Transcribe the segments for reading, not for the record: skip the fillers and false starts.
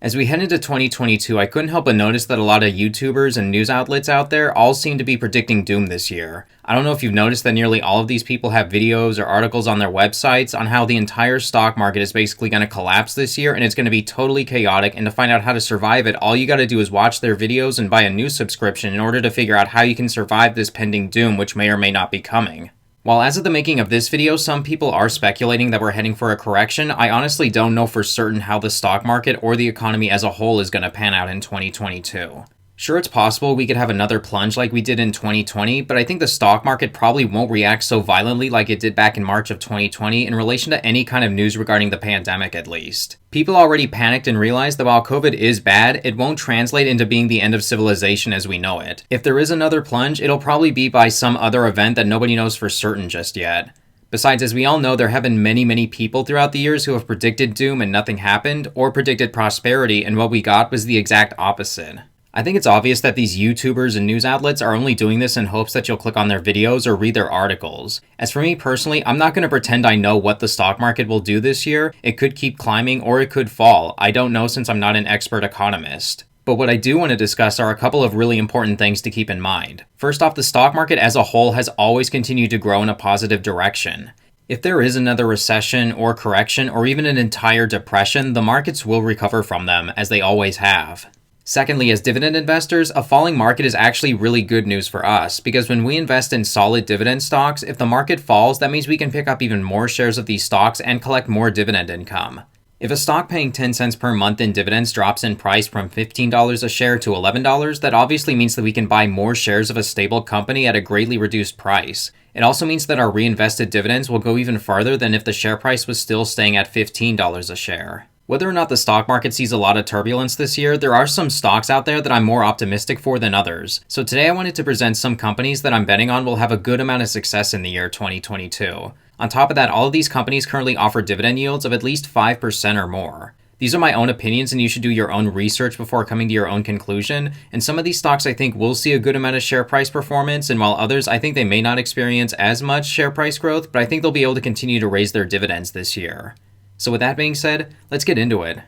As we head into 2022, I couldn't help but notice that a lot of YouTubers and news outlets out there all seem to be predicting doom this year. I don't know if you've noticed that nearly all of these people have videos or articles on their websites on how the entire stock market is basically going to collapse this year and it's going to be totally chaotic, and to find out how to survive it, all you got to do is watch their videos and buy a news subscription in order to figure out how you can survive this pending doom, which may or may not be coming. While as of the making of this video, some people are speculating that we're heading for a correction, I honestly don't know for certain how the stock market or the economy as a whole is going to pan out in 2022. Sure, it's possible we could have another plunge like we did in 2020, but I think the stock market probably won't react so violently like it did back in March of 2020 in relation to any kind of news regarding the pandemic, at least. People already panicked and realized that while COVID is bad, it won't translate into being the end of civilization as we know it. If there is another plunge, it'll probably be by some other event that nobody knows for certain just yet. Besides, as we all know, there have been many people throughout the years who have predicted doom and nothing happened, or predicted prosperity and what we got was the exact opposite. I think it's obvious that these YouTubers and news outlets are only doing this in hopes that you'll click on their videos or read their articles. As for me personally, I'm not going to pretend I know what the stock market will do this year. It could keep climbing or it could fall. I don't know since I'm not an expert economist. But what I do want to discuss are a couple of really important things to keep in mind. First off, the stock market as a whole has always continued to grow in a positive direction. If there is another recession or correction or even an entire depression, the markets will recover from them, as they always have. Secondly, as dividend investors, a falling market is actually really good news for us, because when we invest in solid dividend stocks, if the market falls, that means we can pick up even more shares of these stocks and collect more dividend income. If a stock paying 10 cents per month in dividends drops in price from $15 a share to $11, that obviously means that we can buy more shares of a stable company at a greatly reduced price. It also means that our reinvested dividends will go even farther than if the share price was still staying at $15 a share. Whether or not the stock market sees a lot of turbulence this year, there are some stocks out there that I'm more optimistic for than others. So today I wanted to present some companies that I'm betting on will have a good amount of success in the year 2022. On top of that, all of these companies currently offer dividend yields of at least 5% or more. These are my own opinions and you should do your own research before coming to your own conclusion, and some of these stocks I think will see a good amount of share price performance, and while others I think they may not experience as much share price growth, but I think they'll be able to continue to raise their dividends this year. So with that being said, let's get into it.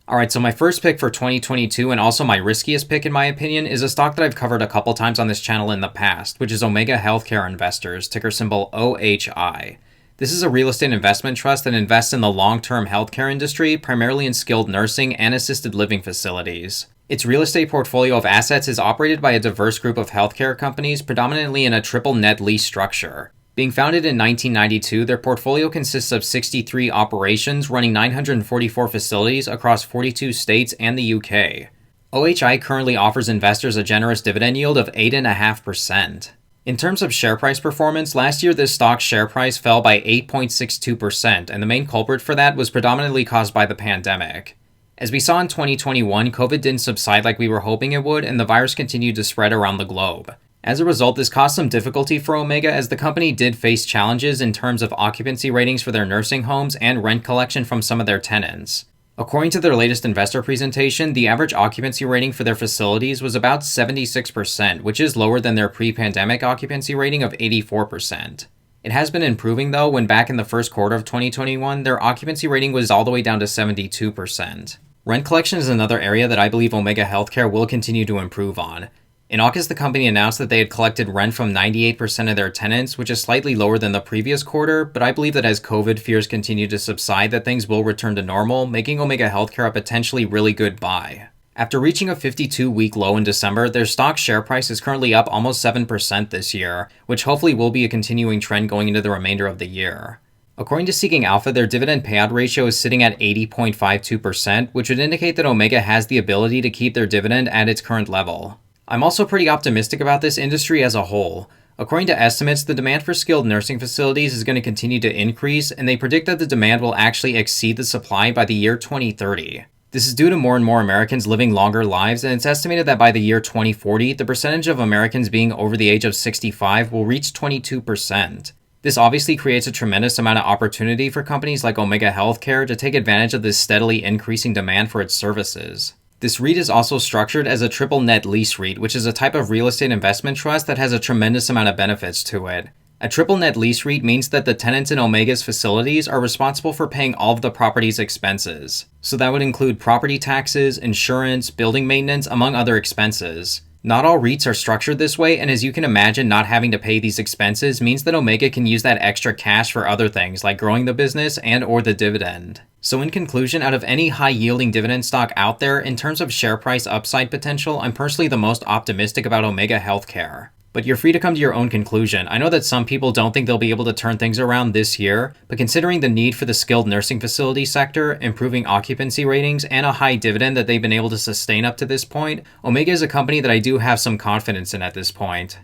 Alright, so my first pick for 2022, and also my riskiest pick in my opinion, is a stock that I've covered a couple times on this channel in the past, which is Omega Healthcare Investors, ticker symbol OHI. This is a real estate investment trust that invests in the long-term healthcare industry, primarily in skilled nursing and assisted living facilities. Its real estate portfolio of assets is operated by a diverse group of healthcare companies, predominantly in a triple net lease structure. Being founded in 1992, their portfolio consists of 63 operations running 944 facilities across 42 states and the UK. OHI currently offers investors a generous dividend yield of 8.5%. In terms of share price performance, last year this stock's share price fell by 8.62%, and the main culprit for that was predominantly caused by the pandemic. As we saw in 2021, COVID didn't subside like we were hoping it would, and the virus continued to spread around the globe. As a result, this caused some difficulty for Omega, as the company did face challenges in terms of occupancy ratings for their nursing homes and rent collection from some of their tenants. According to their latest investor presentation, the average occupancy rating for their facilities was about 76%, which is lower than their pre-pandemic occupancy rating of 84%. It has been improving though, when back in the first quarter of 2021, their occupancy rating was all the way down to 72%. Rent collection is another area that I believe Omega Healthcare will continue to improve on. In August, the company announced that they had collected rent from 98% of their tenants, which is slightly lower than the previous quarter, but I believe that as COVID fears continue to subside, that things will return to normal, making Omega Healthcare a potentially really good buy. After reaching a 52-week low in December, their stock share price is currently up almost 7% this year, which hopefully will be a continuing trend going into the remainder of the year. According to Seeking Alpha, their dividend payout ratio is sitting at 80.52%, which would indicate that Omega has the ability to keep their dividend at its current level. I'm also pretty optimistic about this industry as a whole. According to estimates, the demand for skilled nursing facilities is going to continue to increase, and they predict that the demand will actually exceed the supply by the year 2030. This is due to more and more Americans living longer lives, and it's estimated that by the year 2040, the percentage of Americans being over the age of 65 will reach 22%. This obviously creates a tremendous amount of opportunity for companies like Omega Healthcare to take advantage of this steadily increasing demand for its services. This REIT is also structured as a triple net lease REIT, which is a type of real estate investment trust that has a tremendous amount of benefits to it. A triple net lease REIT means that the tenants in Omega's facilities are responsible for paying all of the property's expenses. So that would include property taxes, insurance, building maintenance, among other expenses. Not all REITs are structured this way, and as you can imagine, not having to pay these expenses means that Omega can use that extra cash for other things like growing the business and or the dividend. So in conclusion, out of any high-yielding dividend stock out there, in terms of share price upside potential, I'm personally the most optimistic about Omega Healthcare. But you're free to come to your own conclusion. I know that some people don't think they'll be able to turn things around this year, but considering the need for the skilled nursing facility sector, improving occupancy ratings, and a high dividend that they've been able to sustain up to this point, Omega is a company that I do have some confidence in at this point.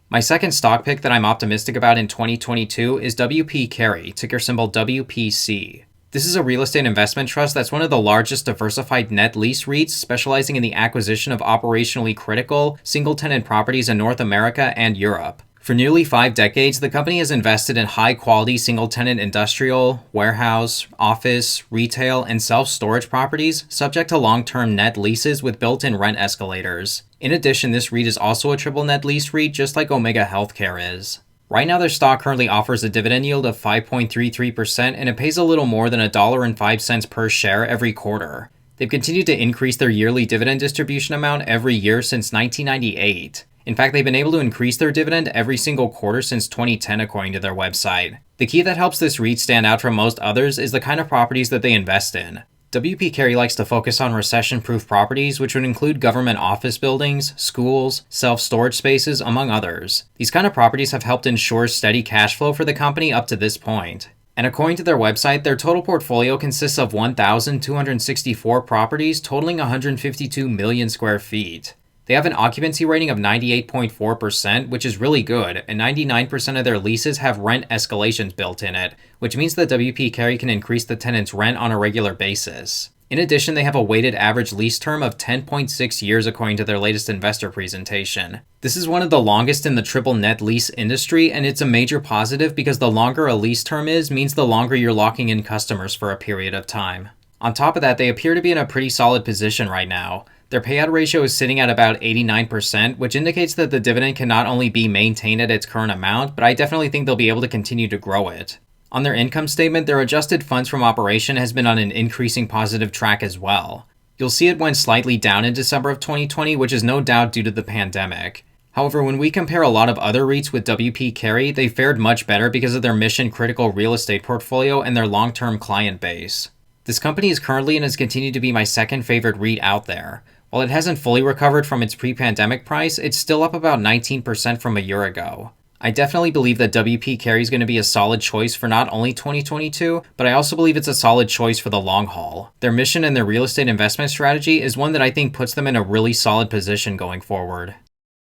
My second stock pick that I'm optimistic about in 2022 is WP Carey, ticker symbol WPC. This is a real estate investment trust that's one of the largest diversified net lease REITs, specializing in the acquisition of operationally critical, single-tenant properties in North America and Europe. For nearly 5 decades, the company has invested in high-quality single-tenant industrial, warehouse, office, retail, and self-storage properties subject to long-term net leases with built-in rent escalators. In addition, this REIT is also a triple net lease REIT, just like Omega Healthcare is. Right now, their stock currently offers a dividend yield of 5.33%, and it pays a little more than $1.05 per share every quarter. They've continued to increase their yearly dividend distribution amount every year since 1998. In fact, they've been able to increase their dividend every single quarter since 2010, according to their website. The key that helps this REIT stand out from most others is the kind of properties that they invest in. WP Carey likes to focus on recession-proof properties, which would include government office buildings, schools, self-storage spaces, among others. These kind of properties have helped ensure steady cash flow for the company up to this point. And according to their website, their total portfolio consists of 1,264 properties totaling 152 million square feet. They have an occupancy rating of 98.4%, which is really good, and 99% of their leases have rent escalations built in it, which means that WP Carey can increase the tenant's rent on a regular basis. In addition, they have a weighted average lease term of 10.6 years according to their latest investor presentation. This is one of the longest in the triple net lease industry, and it's a major positive because the longer a lease term is means the longer you're locking in customers for a period of time. On top of that, they appear to be in a pretty solid position right now. Their payout ratio is sitting at about 89%, which indicates that the dividend can not only be maintained at its current amount, but I definitely think they'll be able to continue to grow it. On their income statement, their adjusted funds from operation has been on an increasing positive track as well. You'll see it went slightly down in December of 2020, which is no doubt due to the pandemic. However, when we compare a lot of other REITs with WP Carey, they fared much better because of their mission-critical real estate portfolio and their long-term client base. This company is currently and has continued to be my second favorite REIT out there. While it hasn't fully recovered from its pre-pandemic price, it's still up about 19% from a year ago. I definitely believe that WP Carey is going to be a solid choice for not only 2022, but I also believe it's a solid choice for the long haul. Their mission and their real estate investment strategy is one that I think puts them in a really solid position going forward.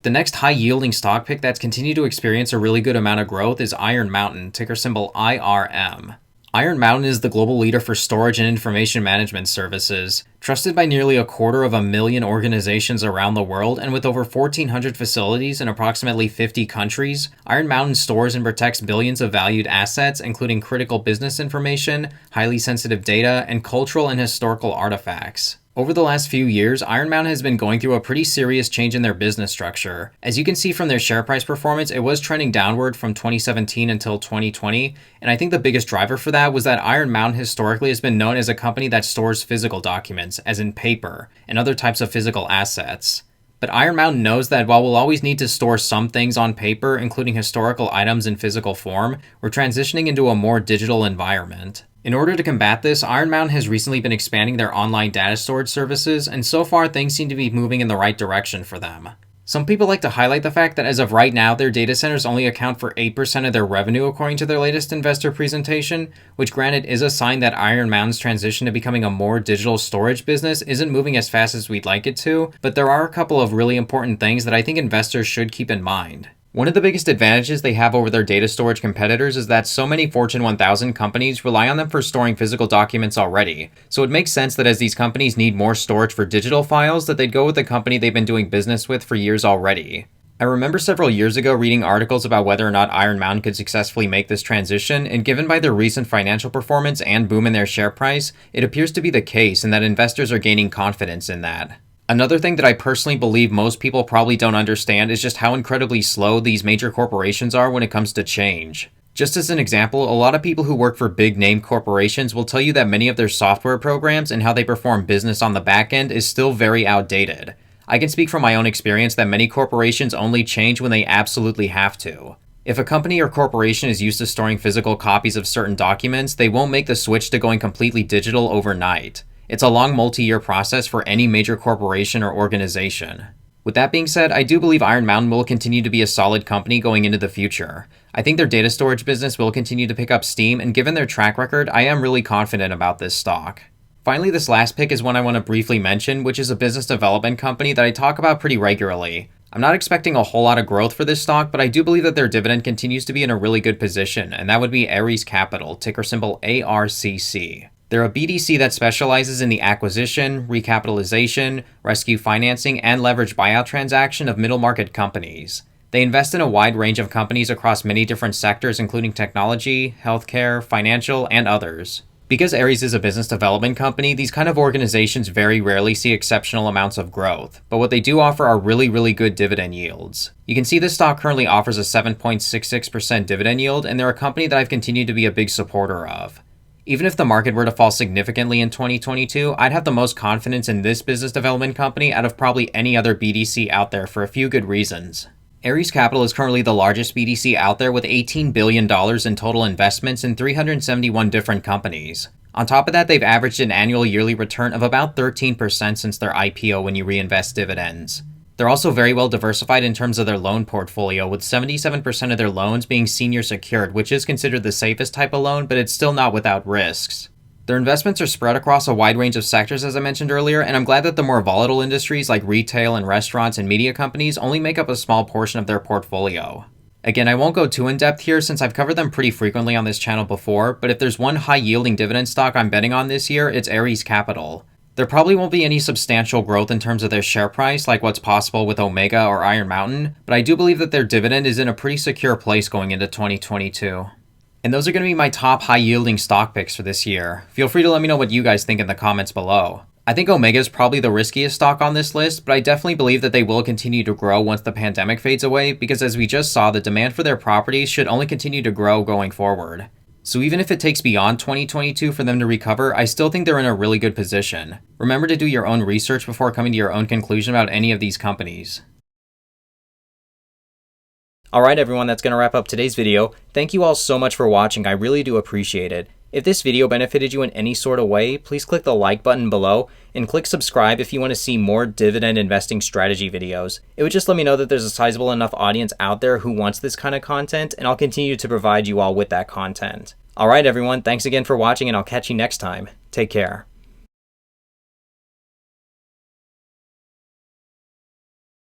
The next high-yielding stock pick that's continued to experience a really good amount of growth is Iron Mountain, ticker symbol IRM. Iron Mountain is the global leader for storage and information management services. Trusted by nearly 250,000 organizations around the world and with over 1,400 facilities in approximately 50 countries, Iron Mountain stores and protects billions of valued assets, including critical business information, highly sensitive data, and cultural and historical artifacts. Over the last few years, Iron Mountain has been going through a pretty serious change in their business structure. As you can see from their share price performance, it was trending downward from 2017 until 2020, and I think the biggest driver for that was that Iron Mountain historically has been known as a company that stores physical documents, as in paper, and other types of physical assets. But Iron Mountain knows that while we'll always need to store some things on paper, including historical items in physical form, we're transitioning into a more digital environment. In order to combat this, Iron Mountain has recently been expanding their online data storage services, and so far things seem to be moving in the right direction for them. Some people like to highlight the fact that as of right now, their data centers only account for 8% of their revenue according to their latest investor presentation, which granted is a sign that Iron Mountain's transition to becoming a more digital storage business isn't moving as fast as we'd like it to, but there are a couple of really important things that I think investors should keep in mind. One of the biggest advantages they have over their data storage competitors is that so many Fortune 1000 companies rely on them for storing physical documents already, so it makes sense that as these companies need more storage for digital files, that they'd go with the company they've been doing business with for years already. I remember several years ago reading articles about whether or not Iron Mountain could successfully make this transition, and given by their recent financial performance and boom in their share price, it appears to be the case and that investors are gaining confidence in that. Another thing that I personally believe most people probably don't understand is just how incredibly slow these major corporations are when it comes to change. Just as an example, a lot of people who work for big name corporations will tell you that many of their software programs and how they perform business on the back end is still very outdated. I can speak from my own experience that many corporations only change when they absolutely have to. If a company or corporation is used to storing physical copies of certain documents, they won't make the switch to going completely digital overnight. It's a long multi-year process for any major corporation or organization. With that being said, I do believe Iron Mountain will continue to be a solid company going into the future. I think their data storage business will continue to pick up steam, and given their track record, I am really confident about this stock. Finally, this last pick is one I want to briefly mention, which is a business development company that I talk about pretty regularly. I'm not expecting a whole lot of growth for this stock, but I do believe that their dividend continues to be in a really good position, and that would be Ares Capital, ticker symbol ARCC. They're a BDC that specializes in the acquisition, recapitalization, rescue financing, and leverage buyout transaction of middle market companies. They invest in a wide range of companies across many different sectors, including technology, healthcare, financial, and others. Because Ares is a business development company, these kind of organizations very rarely see exceptional amounts of growth, but what they do offer are really good dividend yields. You can see this stock currently offers a 7.66% dividend yield, and they're a company that I've continued to be a big supporter of. Even if the market were to fall significantly in 2022, I'd have the most confidence in this business development company out of probably any other BDC out there for a few good reasons. Ares Capital is currently the largest BDC out there with $18 billion in total investments in 371 different companies. On top of that, they've averaged an annual yearly return of about 13% since their IPO when you reinvest dividends. They're also very well diversified in terms of their loan portfolio, with 77% of their loans being senior secured, which is considered the safest type of loan, but it's still not without risks. Their investments are spread across a wide range of sectors, as I mentioned earlier, and I'm glad that the more volatile industries like retail and restaurants and media companies only make up a small portion of their portfolio. Again, I won't go too in-depth here since I've covered them pretty frequently on this channel before, but if there's one high-yielding dividend stock I'm betting on this year, it's Ares Capital. There probably won't be any substantial growth in terms of their share price like what's possible with Omega or Iron Mountain, but I do believe that their dividend is in a pretty secure place going into 2022. And those are going to be my top high-yielding stock picks for this year. Feel free to let me know what you guys think in the comments below. I think Omega is probably the riskiest stock on this list, but I definitely believe that they will continue to grow once the pandemic fades away, because as we just saw, the demand for their properties should only continue to grow going forward. So even if it takes beyond 2022 for them to recover, I still think they're in a really good position. Remember to do your own research before coming to your own conclusion about any of these companies. Alright everyone, that's going to wrap up today's video. Thank you all so much for watching, I really do appreciate it. If this video benefited you in any sort of way, please click the like button below, and click subscribe if you want to see more dividend investing strategy videos. It would just let me know that there's a sizable enough audience out there who wants this kind of content, and I'll continue to provide you all with that content. Alright everyone, thanks again for watching, and I'll catch you next time. Take care.